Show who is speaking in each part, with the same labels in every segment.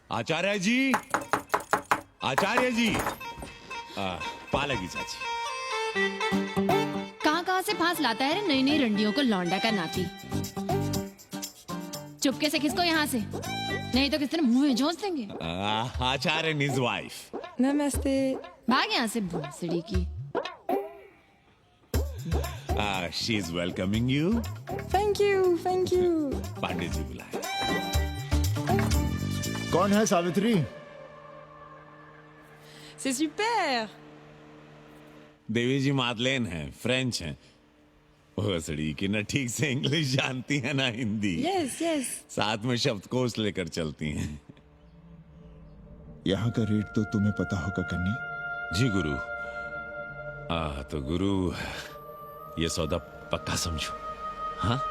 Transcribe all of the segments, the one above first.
Speaker 1: आचार्य जी, आचार्य जी, पालकी चाची।
Speaker 2: कहाँ कहाँ से फांस लाता है रे नई नई रंडियों को लौंडा का नाती। चुपके से खिसको यहाँ से, नहीं तो किस तरह मुंह में झोंस देंगे।
Speaker 1: आचार्य and his wife.
Speaker 3: नमस्ते।
Speaker 2: भाग यहाँ से भोसड़ी की।
Speaker 1: She is welcoming you.
Speaker 3: Thank you, thank you.
Speaker 1: Pandey ji बुलाए।
Speaker 4: कौन है सावित्री?
Speaker 3: C'est super।
Speaker 1: देवी जी मादलेन हैं, फ्रेंच हैं। भोसड़ी की ना ठीक से इंग्लिश जानती है ना हिंदी।
Speaker 3: Yes yes.
Speaker 1: साथ में शब्दकोश लेकर चलती हैं।
Speaker 4: यहाँ का रेट तो तुम्हें पता होगा कन्नी।
Speaker 1: जी गुरु। तो गुरु ये सौदा पक्का समझो। हाँ?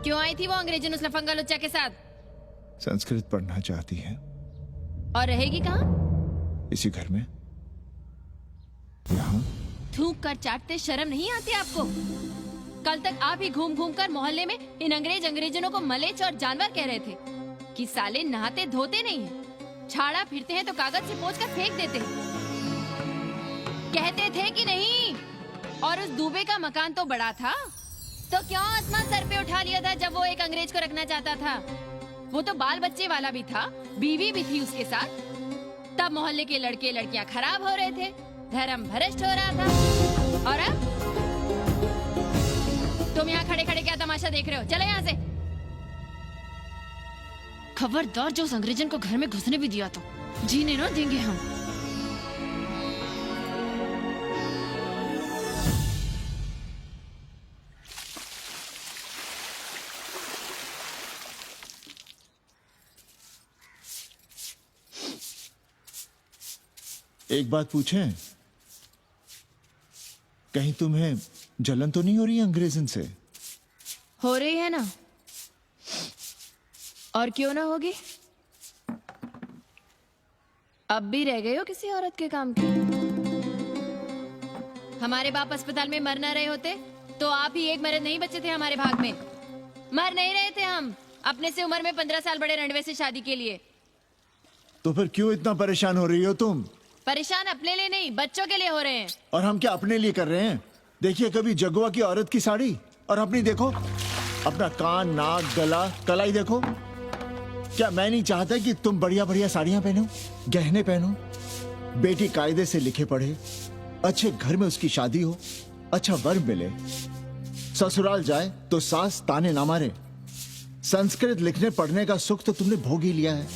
Speaker 2: क्यों आई थी वो अंग्रेजन उस लफंगा लुच्चा के साथ?
Speaker 4: संस्कृत पढ़ना चाहती है।
Speaker 2: और रहेगी कहाँ?
Speaker 4: इसी घर में, यहाँ।
Speaker 2: थूक कर चाटते शर्म नहीं आती आपको? कल तक आप ही घूम घूम कर मोहल्ले में इन अंग्रेजनों को मलेच और जानवर कह रहे थे कि साले नहाते धोते नहीं हैं, छाड़ा फिरते हैं तो कागज से पोंछ कर फेंक देते हैं। कहते थे कि नहीं? और उस दूबे का मकान तो बड़ा था, तो क्यों आसमान सर पे उठा लिया था जब वो एक अंग्रेज को रखना चाहता था? वो तो बाल बच्चे वाला भी था, बीवी भी थी उसके साथ। तब मोहल्ले के लड़के लड़कियां खराब हो रहे थे, धर्म भ्रष्ट हो रहा था। और अब तुम यहाँ खड़े खड़े क्या तमाशा देख रहे हो? चले यहाँ से। खबरदार, जो उस अंग्रेजन को घर में घुसने भी दिया तो जीने ना देंगे हम।
Speaker 4: एक बात पूछें, कहीं तुम्हें जलन तो नहीं हो रही अंग्रेजन से?
Speaker 2: हो रही है ना, और क्यों ना होगी? अब भी रह गए हो किसी औरत के काम की? हमारे बाप अस्पताल में मर न रहे होते तो आप ही एक मर्द नहीं बचे थे हमारे भाग में। मर नहीं रहे थे हम अपने से उम्र में 15 साल बड़े रंडवे से शादी के लिए।
Speaker 4: तो फिर क्यों इतना परेशान हो रही हो तुम?
Speaker 2: परेशान अपने लिए नहीं, बच्चों के लिए हो रहे हैं।
Speaker 4: और हम क्या अपने लिए कर रहे हैं? देखिए कभी जगुआ की औरत की साड़ी, और अपनी देखो, अपना कान, नाक, गला, कलाई देखो। क्या मैं नहीं चाहता कि तुम बढ़िया बढ़िया साड़ियां पहनो, गहने पहनो, बेटी कायदे से लिखे पढ़े, अच्छे घर में उसकी शादी हो, अच्छा वर मिले, ससुराल जाए तो सास ताने ना मारे। संस्कृत लिखने पढ़ने का सुख तो तुमने भोग ही लिया है,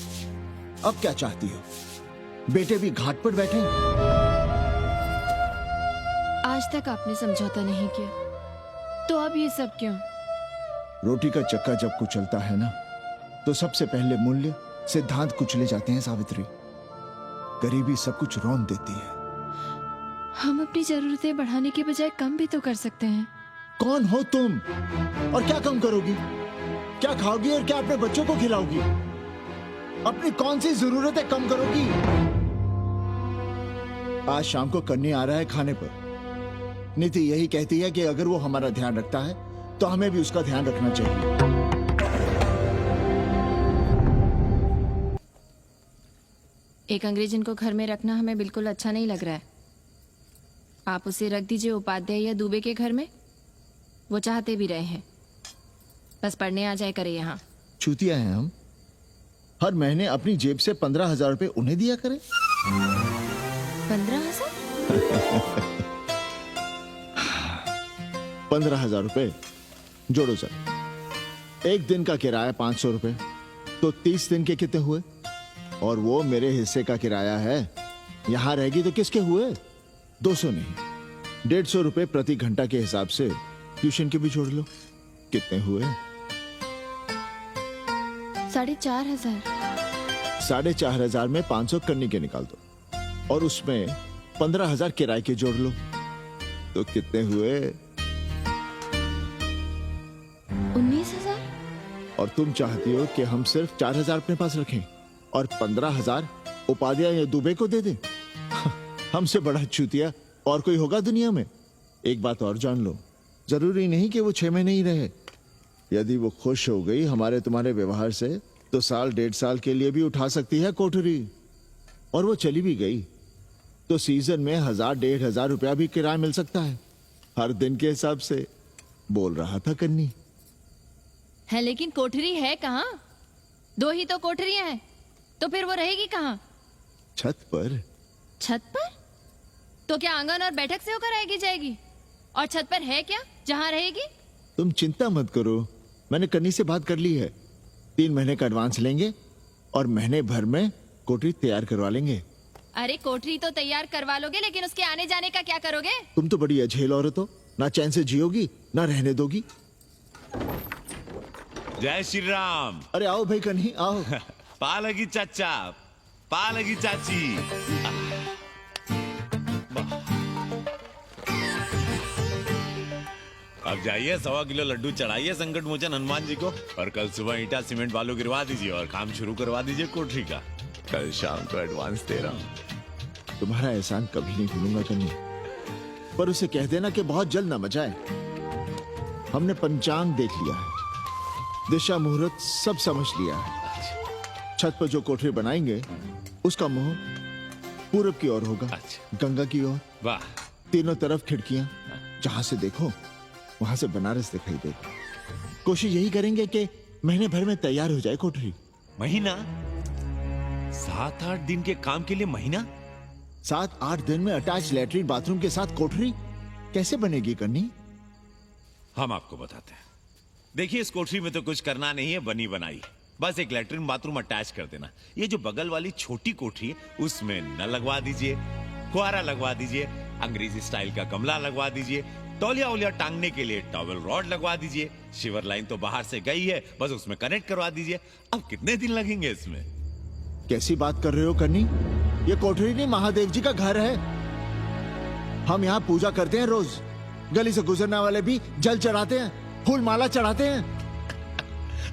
Speaker 4: अब क्या चाहती हो? बेटे भी घाट पर बैठे।
Speaker 2: आज तक आपने समझौता नहीं किया, तो अब ये सब क्यों?
Speaker 4: रोटी का चक्का जब कुचलता है ना, तो सबसे पहले मूल्य सिद्धांत कुचले जाते हैं सावित्री। गरीबी सब कुछ रौंद देती है।
Speaker 2: हम अपनी जरूरतें बढ़ाने के बजाय कम भी तो कर सकते हैं।
Speaker 4: कौन हो तुम? और क्या कम करोगी? क्या खाओगी और क्या अपने बच्चों को खिलाओगी? अपनी कौन सी जरूरतें कम करोगी? आज शाम को कन्नी आ रहा है खाने पर। नीति यही कहती है कि अगर वो हमारा ध्यान रखता है तो हमें भी उसका ध्यान रखना चाहिए।
Speaker 2: एक अंग्रेजन को घर में रखना हमें बिल्कुल अच्छा नहीं लग रहा है। आप उसे रख दीजिए उपाध्याय या दुबे के घर में, वो चाहते भी रहे हैं। बस पढ़ने आ जाए करे यहाँ।
Speaker 4: चूतिया हैं हम, हर महीने अपनी जेब से 15,000 रुपए उन्हें दिया करें।
Speaker 2: 15,000?
Speaker 4: 15,000 रुपए जोड़ो सर। एक दिन का किराया 500 रुपए, तो 30 दिन के कितने हुए? और वो मेरे हिस्से का किराया है। यहां रहेगी तो किसके हुए? 200 नहीं, 150 रुपए प्रति घंटा के हिसाब से ट्यूशन के भी जोड़ लो। कितने हुए?
Speaker 2: 4,500।
Speaker 4: 4,500 में 500 कन्नी के निकाल दो, और उसमें 15,000 किराए के जोड़ लो, तो कितने हुए?
Speaker 2: 19,000।
Speaker 4: और तुम चाहती हो कि हम सिर्फ 4,000 अपने पास रखें और 15,000 उपाध्याय या दुबे को दे दें? हमसे बड़ा चूतिया और कोई होगा दुनिया में? एक बात और जान लो, जरूरी नहीं कि वो 6 महीने ही रहे। यदि वो खुश हो गई हमारे तुम्हारे व्यवहार से तो साल 1.5 साल के लिए भी उठा सकती है कोठरी। और वो चली भी गई तो सीजन में 1000-1500 रुपया भी किराया मिल सकता है, हर दिन के हिसाब से। बोल रहा था कन्नी।
Speaker 2: है लेकिन कोठरी है कहाँ? 2 ही तो कोठरियां हैं, तो फिर वो रहेगी कहाँ?
Speaker 4: छत पर।
Speaker 2: छत पर? तो क्या आंगन और बैठक से होकर आएगी जाएगी? और छत पर है क्या जहाँ रहेगी?
Speaker 4: तुम चिंता मत करो, मैंने कन्नी से बात कर ली है। 3 महीने का एडवांस लेंगे और महीने भर में कोठरी तैयार करवा लेंगे।
Speaker 2: अरे कोठरी तो तैयार करवा लोगे, लेकिन उसके आने जाने का क्या करोगे?
Speaker 4: तुम तो बड़ी अझेल औरत हो, ना चैन से जियोगी ना रहने दोगी।
Speaker 1: जय श्री राम।
Speaker 4: अरे आओ भाई कन्ही आओ।
Speaker 1: पालगी चाचा, पालगी चाची। अब जाइए 1.25 किलो लड्डू चढ़ाइए संकट मोचन हनुमान जी को, और कल सुबह ईटा सीमेंट बालू गिरवा दीजिए और काम शुरू करवा दीजिए कोठरी का। कल शाम को एडवांस दे रहा हूँ।
Speaker 4: तुम्हारा एहसान कभी नहीं भूलूंगा कन्नी, पर उसे कह देना कि बहुत जल्द ना मचाए। हमने पंचांग देख लिया है, दिशा मुहूर्त सब समझ लिया है। छत पर जो कोठरी बनाएंगे उसका मुंह पूरब की ओर होगा,
Speaker 1: अच्छा।
Speaker 4: गंगा की ओर।
Speaker 1: वाह।
Speaker 4: तीनों तरफ खिड़कियां, जहां से देखो वहां से बनारस दिखाई देगा। कोशिश यही करेंगे कि महीने भर में तैयार हो जाए कोठरी।
Speaker 1: महीना? 7-8 दिन के काम के लिए महीना?
Speaker 4: 7-8 दिन में अटैच लैट्रिन बाथरूम के साथ कोठरी कैसे बनेगी कन्नी?
Speaker 1: हम आपको बताते हैं। देखिए, इस कोठरी में तो कुछ करना नहीं है, बनी बनाई। बस एक लैट्रिन बाथरूम अटैच कर देना। ये जो बगल वाली छोटी कोठरी है उसमें नल लगवा दीजिए, फुहारा लगवा दीजिए, अंग्रेजी स्टाइल का गमला लगवा दीजिए, तौलिया उलिया टांगने के लिए टॉवेल रॉड लगवा दीजिए। शिवर लाइन तो बाहर से गई है, बस उसमें कनेक्ट करवा दीजिए। अब कितने दिन लगेंगे इसमें?
Speaker 4: कैसी बात कर रहे हो कन्नी? ये कोठरी नहीं, महादेव जी का घर है। हम यहाँ पूजा करते हैं रोज। गली से गुजरने वाले भी जल चढ़ाते हैं, फूल माला चढ़ाते हैं।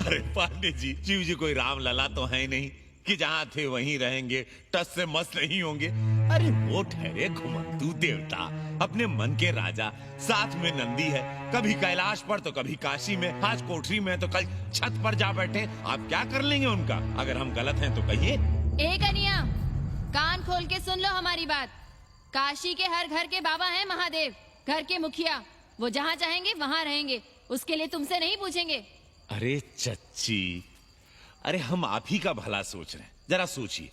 Speaker 1: अरे पांडे जी, शिव जी कोई राम लला तो है नहीं कि जहां थे वहीं रहेंगे, टस से मस्त नहीं होंगे। अरे वो ठहरे घुमंतू देवता, अपने मन के राजा, साथ में नंदी है, कभी कैलाश पर तो कभी काशी में, आज कोठरी में तो कल छत पर जा बैठे। आप क्या कर लेंगे उनका? अगर हम गलत हैं तो कहिए।
Speaker 2: ए कन्या, कान खोल के सुन लो हमारी बात। काशी के हर घर के बाबा हैं महादेव, घर के मुखिया। वो जहाँ चाहेंगे वहाँ रहेंगे, उसके लिए तुमसे नहीं पूछेंगे।
Speaker 1: अरे चच्ची, अरे हम आप ही का भला सोच रहे हैं, जरा सोचिए।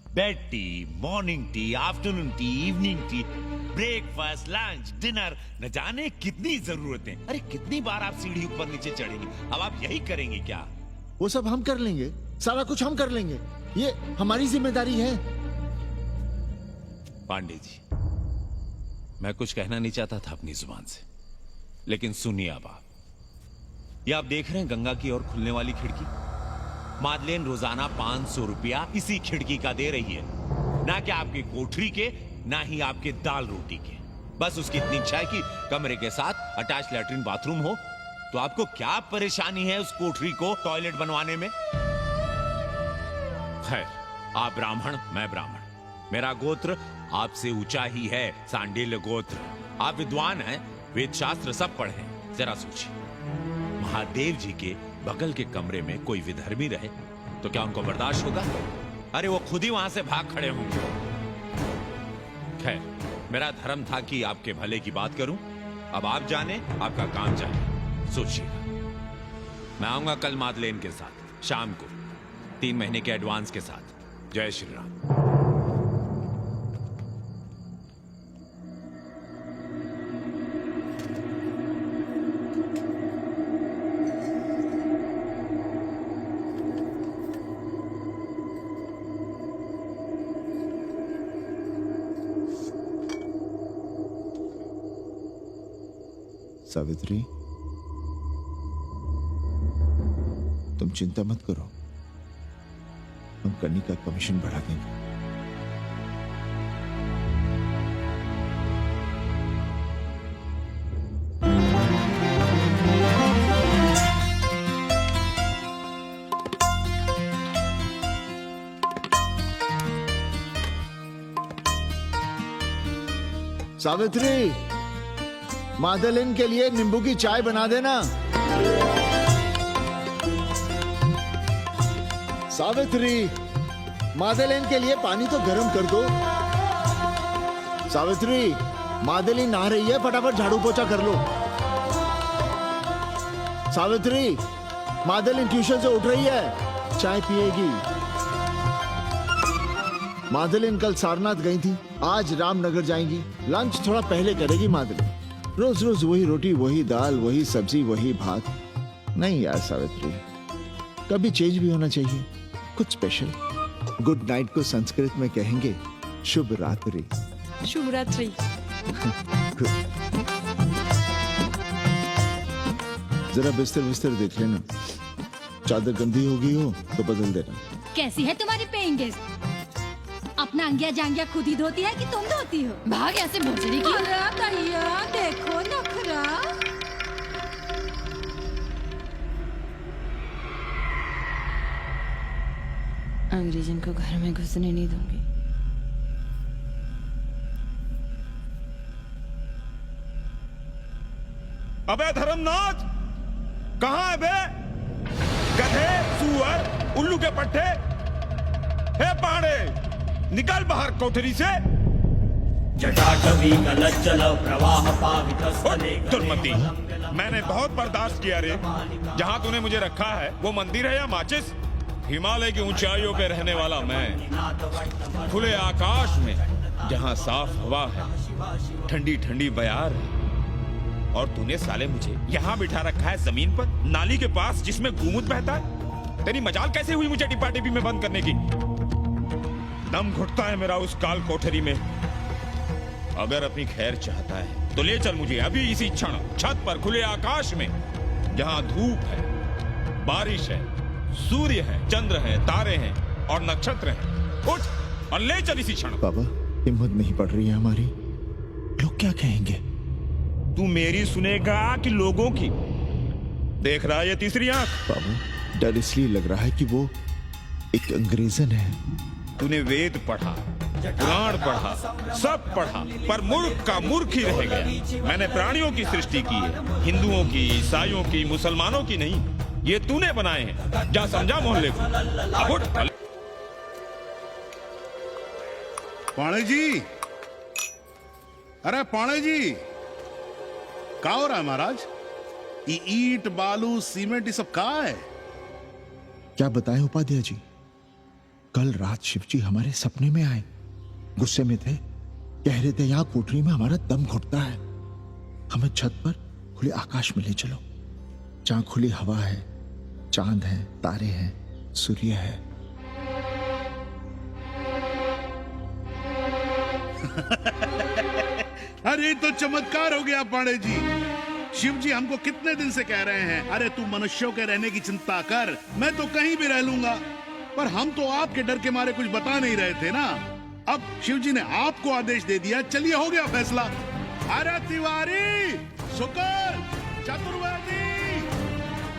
Speaker 1: Bed tea, morning tea, afternoon T, evening tea, breakfast, lunch, dinner, न जाने कितनी जरूरतें। अरे कितनी बार आप सीढ़ी ऊपर नीचे चढ़ेंगे। अब आप यही करेंगे क्या?
Speaker 4: वो सब हम कर लेंगे, सारा कुछ हम कर लेंगे, ये हमारी जिम्मेदारी है।
Speaker 1: पांडे जी, मैं कुछ कहना नहीं चाहता था अपनी जुबान से, लेकिन सुनिए अब आप। ये आप देख रहे हैं गंगा की ओर खुलने वाली खिड़की? मादलेन रोजाना 500 रुपया इसी खिड़की का दे रही है, ना कि आपकी कोठरी के, ना ही आपके दाल रोटी के। बस उसकी इतनी इच्छा है कि कमरे के साथ अटैच लैट्रिन बाथरूम हो। तो आपको क्या परेशानी है उस कोठरी को टॉयलेट बनवाने में? खैर, आप ब्राह्मण, मैं ब्राह्मण, मेरा गोत्र आपसे ऊंचा ही है, सांडिल्य गोत्र। आप विद्वान हैं, वेद शास्त्र सब पढ़े हैं। जरा सोचिए, महादेव जी के बगल के कमरे में कोई विधर्मी रहे तो क्या उनको बर्दाश्त होगा? अरे वो खुद ही वहां से भाग खड़े होंगे। खैर, मेरा धर्म था कि आपके भले की बात करूं। अब आप जाने, आपका काम जाने। सोचिएगा। मैं आऊंगा कल मादलेन के साथ शाम को, 3 महीने के एडवांस के साथ। जय श्री राम।
Speaker 4: सावित्री, तुम चिंता मत करो, हम कन्नी का कमीशन बढ़ा देंगे। सावित्री, मादलिन के लिए नींबू की चाय बना देना। सावित्री, मादलिन के लिए पानी तो गर्म कर दो। सावित्री, मादलिन नहा रही है, फटाफट झाड़ू पोछा कर लो। सावित्री, मादलिन ट्यूशन से उठ रही है, चाय पिएगी। मादलिन कल सारनाथ गई थी, आज रामनगर जाएंगी। लंच थोड़ा पहले करेगी मादलिन। रोज रोज वही रोटी, वही दाल, वही सब्जी, वही भात। नहीं यार सावित्री, कभी चेंज भी होना चाहिए, कुछ स्पेशल। गुड नाइट को संस्कृत में कहेंगे शुभ रात्रि।
Speaker 3: शुभ रात्रि।
Speaker 4: जरा बिस्तर बिस्तर देख लेना, चादर गंदी हो गई हो तो बदल देना।
Speaker 2: कैसी है तुम्हारी पेइंग गेस्ट? अपना अंगिया जांगिया खुद ही धोती है कि तुम धोती हो? भाग ऐसे भोजड़ी की।
Speaker 3: दैया, देखो नखरा।
Speaker 2: अंग्रेजन को घर में घुसने नहीं दूंगी।
Speaker 1: अबे धर्मनाथ, कहाँ है बे? गधे, सुअर, उल्लू के पट्टे। हे पाड़े, निकल बाहर कोठरी से।
Speaker 5: जटाटवी कलज्जल प्रवाह पावितस्तने
Speaker 1: दुर्मति, मैंने बहुत बर्दाश्त किया रे। जहाँ तूने मुझे रखा है वो मंदिर है या माचिस? हिमालय की ऊंचाइयों पे रहने वाला मैं, खुले आकाश में जहाँ साफ हवा है, ठंडी ठंडी बयार है, और तूने साले मुझे यहाँ बिठा रखा है जमीन पर, नाली के पास जिसमें गोमूत्र बहता है। तेरी मजाल कैसे हुई मुझे डिब्बा डिब्बी में बंद करने की? दम घुटता है मेरा उस काल कोठरी में। अगर अपनी खैर चाहता है तो ले चल मुझे अभी इसी क्षण छत पर खुले आकाश में, जहाँ धूप है, बारिश है, सूर्य है, चंद्र है, तारे हैं और नक्षत्र हैं। उठ और ले चल इसी क्षण।
Speaker 4: बाबा, हिम्मत नहीं पड़ रही है हमारी, लोग क्या कहेंगे?
Speaker 1: तू मेरी सुनेगा कि लोगों की? देख रहा है ये तीसरी आंख?
Speaker 4: बाबा, डर इसलिए लग रहा है कि वो एक अंग्रेजन है।
Speaker 1: तूने वेद पढ़ा, पुराण पढ़ा, सब पढ़ा, पर मूर्ख का मूर्ख ही रह गया। मैंने प्राणियों की सृष्टि की है, हिंदुओं की, ईसाइयों की, मुसलमानों की नहीं। ये तूने बनाए हैं। जा समझा मोहल्ले को। अब उठ।
Speaker 6: पाणे जी, अरे पाणे जी, क्या हो रहा है महाराज? ये ईंट, बालू, सीमेंट, ये सब कहाँ है?
Speaker 4: क्या बताएं उपाध्याय जी, कल रात शिवजी हमारे सपने में आए, गुस्से में थे, कह रहे थे यहाँ कोठरी में हमारा दम घुटता है, हमें छत पर खुले आकाश में ले चलो, जहां खुली हवा है, चांद है, तारे हैं, सूर्य है।
Speaker 6: अरे तो चमत्कार हो गया पाणे जी। शिव जी हमको कितने दिन से कह रहे हैं, अरे तू मनुष्यों के रहने की चिंता कर, मैं तो कहीं भी रह लूंगा। पर हम तो आपके डर के मारे कुछ बता नहीं रहे थे ना। अब शिव जी ने आपको आदेश दे दिया, चलिए हो गया फैसला। अरे तिवारी, शुक्र, चतुर्वेदी,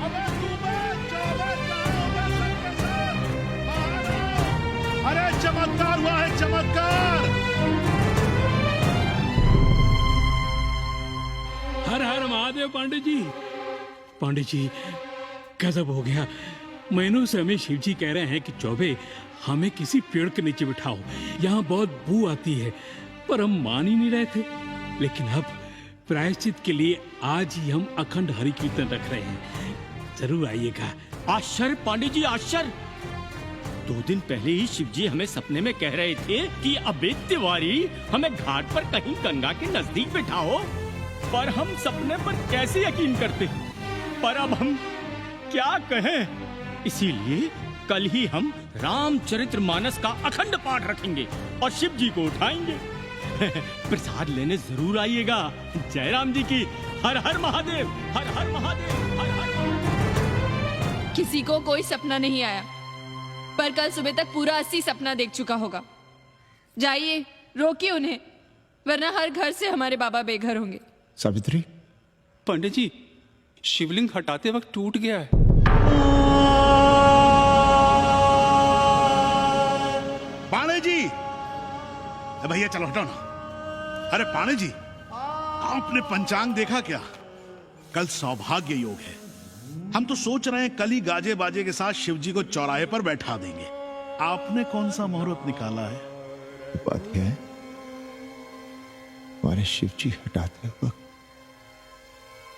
Speaker 6: अबे अरे चमत्कार हुआ है, चमत्कार।
Speaker 7: हर हर महादेव पांडे जी। पांडे जी, गजब हो गया। महीनों से हमें शिव जी कह रहे हैं कि चौबे हमें किसी पेड़ के नीचे बिठाओ, यहाँ बहुत बू आती है, पर हम मान ही नहीं रहे थे। लेकिन अब प्रायश्चित के लिए आज ही हम अखंड हरि कीर्तन रख रहे हैं, जरूर आइएगा।
Speaker 5: आश्चर्य पांडे जी, आश्चर्य। 2 दिन पहले ही शिव जी हमें सपने में कह रहे थे कि अबे तिवारी, हमें घाट पर कहीं गंगा के नजदीक बिठाओ, पर हम सपने पर कैसे यकीन करते? पर अब हम क्या कहें? इसीलिए कल ही हम रामचरितमानस का अखंड पाठ रखेंगे और शिव जी को उठाएंगे। प्रसाद लेने जरूर आइएगा। जय राम जी की। हर हर महादेव, हर हर महादेव, हर हर महादेव।
Speaker 2: किसी को कोई सपना नहीं आया, पर कल सुबह तक पूरा 80 सपना देख चुका होगा। जाइए, रोकिए उन्हें, वरना हर घर से हमारे बाबा बेघर होंगे।
Speaker 4: सावित्री,
Speaker 8: पंडित जी, शिवलिंग हटाते वक्त टूट गया है।
Speaker 6: पाणे जी, भैया चलो हटाओ ना। अरे पाणे जी, आओ आपने पंचांग देखा क्या? कल सौभाग्य योग है। हम तो सोच रहे हैं कल ही गाजे बाजे के साथ शिव जी को चौराहे पर बैठा देंगे। आपने कौन सा मुहूर्त निकाला है?
Speaker 4: बात क्या है? हमारे शिव जी हटाते वक्त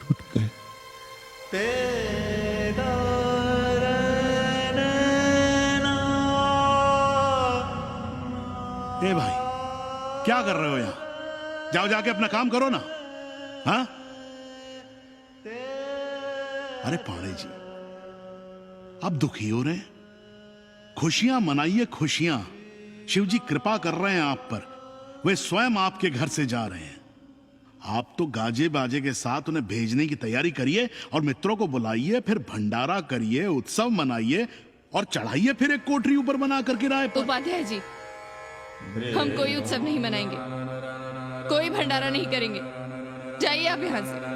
Speaker 4: टूट गए।
Speaker 6: ए भाई, क्या कर रहे हो यहां? जाओ जाके अपना काम करो ना। हाँ? अरे पांडे जी, आप दुखी हो रहे हैं? खुशियां मनाइए, खुशियां। शिव जी कृपा कर रहे हैं आप पर। वे स्वयं आपके घर से जा रहे हैं। आप तो गाजे बाजे के साथ उन्हें भेजने की तैयारी करिए और मित्रों को बुलाइए, फिर भंडारा करिए, उत्सव मनाइए और चढ़ाइए फिर एक कोठरी ऊपर बना कर किराए पर।
Speaker 2: उपाध्याय जी, हम कोई उत्सव नहीं मनाएंगे, कोई भंडारा नहीं करेंगे। जाइए आप यहाँ से।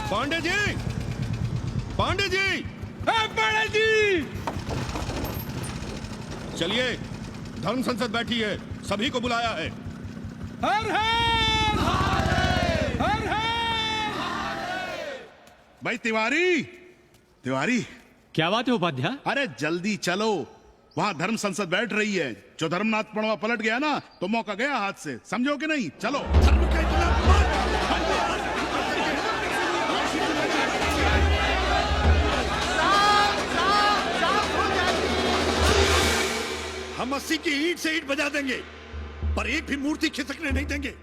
Speaker 1: पांडे जी, पांडे जी,
Speaker 5: पांडे जी!
Speaker 1: चलिए, धर्म संसद बैठी है, सभी को बुलाया है।
Speaker 5: हर हर हर हर!
Speaker 6: भाई तिवारी, तिवारी,
Speaker 5: क्या बात है उपाध्याय?
Speaker 6: अरे जल्दी चलो, वहां धर्म संसद बैठ रही है। जो धर्मनाथ पड़वा पलट गया ना, तो मौका गया हाथ से, समझो कि नहीं? चलो।
Speaker 9: हम 80 की ईंट से ईंट बजा देंगे, पर एक भी मूर्ति खिसकने नहीं देंगे।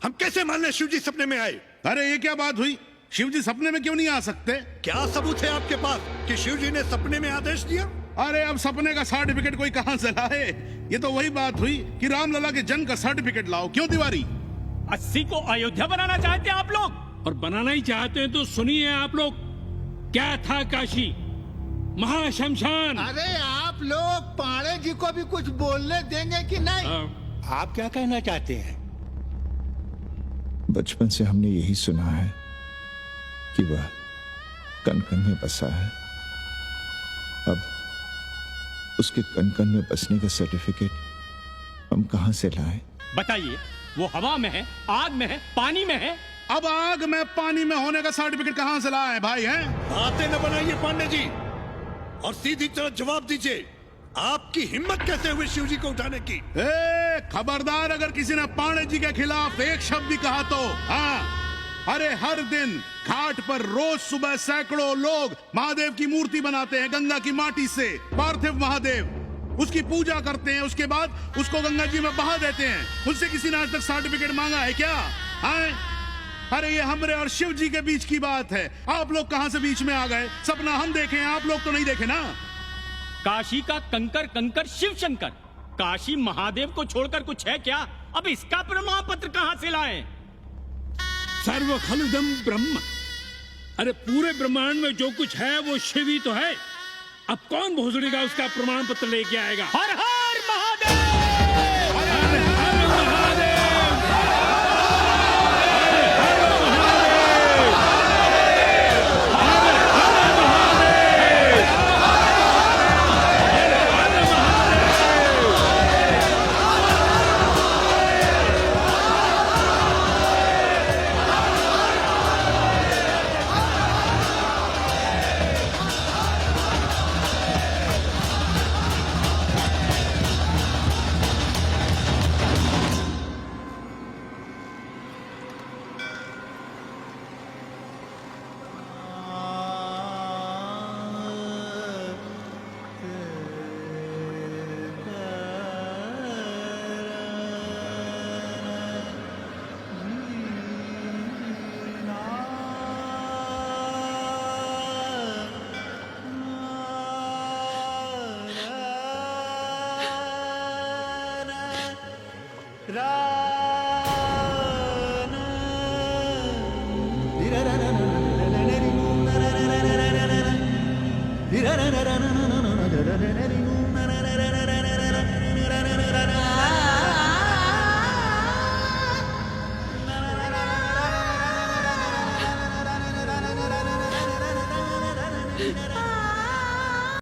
Speaker 9: हम कैसे मान लें शिव जी सपने में आए?
Speaker 6: अरे ये क्या बात हुई? शिव जी सपने में क्यों नहीं आ सकते?
Speaker 9: क्या सबूत है आपके पास कि शिव जी ने सपने में आदेश दिया?
Speaker 6: अरे अब सपने का सर्टिफिकेट कोई कहां से लाए? ये तो वही बात हुई कि रामलला के जन्म का सर्टिफिकेट लाओ। क्यों तिवारी?
Speaker 5: 80 को अयोध्या बनाना चाहते हैं आप लोग?
Speaker 7: और बनाना ही चाहते हैं तो सुनिए आप लोग, क्या था काशी? महाशमशान।
Speaker 10: अरे आप लोग पांडे जी को भी कुछ बोलने देंगे कि नहीं? आप क्या कहना चाहते हैं?
Speaker 4: बचपन से हमने यही सुना है कि वह कण कण में बसा है। अब उसके कण कण में बसने का सर्टिफिकेट हम कहां से लाएं?
Speaker 5: बताइए, वो हवा में है, आग में है, पानी में है?
Speaker 6: अब आग में पानी में होने का सर्टिफिकेट कहां से लाए भाई? हैं?
Speaker 9: बातें न बनाइए पांडे जी, और सीधी तरह जवाब दीजिए। आपकी हिम्मत कैसे हुई शिव जी को उठाने की?
Speaker 6: खबरदार, अगर किसी ने पांडे जी के खिलाफ एक शब्द भी कहा तो। हाँ, अरे हर दिन घाट पर रोज सुबह सैकड़ों लोग महादेव की मूर्ति बनाते हैं गंगा की माटी से। पार्थिव महादेव, उसकी पूजा करते हैं, उसके बाद उसको गंगा जी में बहा देते हैं। उससे किसी ने आज तक सर्टिफिकेट मांगा है क्या? हाँ? अरे ये हमरे और शिव जी के बीच की बात है। आप लोग कहां से बीच में आ गए? सपना हम देखे हैं, आप लोग तो नहीं देखे ना।
Speaker 5: काशी का कंकर कंकर शिव शंकर, काशी महादेव को छोड़कर कुछ है क्या? अब इसका प्रमाण पत्र कहां से लाएं?
Speaker 7: सर्व खलुदम ब्रह्म। अरे पूरे ब्रह्मांड में जो कुछ है वो शिव ही तो है। अब कौन भोसड़ी का उसका प्रमाण पत्र लेके आएगा?
Speaker 5: हर हर महादेव!
Speaker 7: हर हर महादेव!
Speaker 3: आ,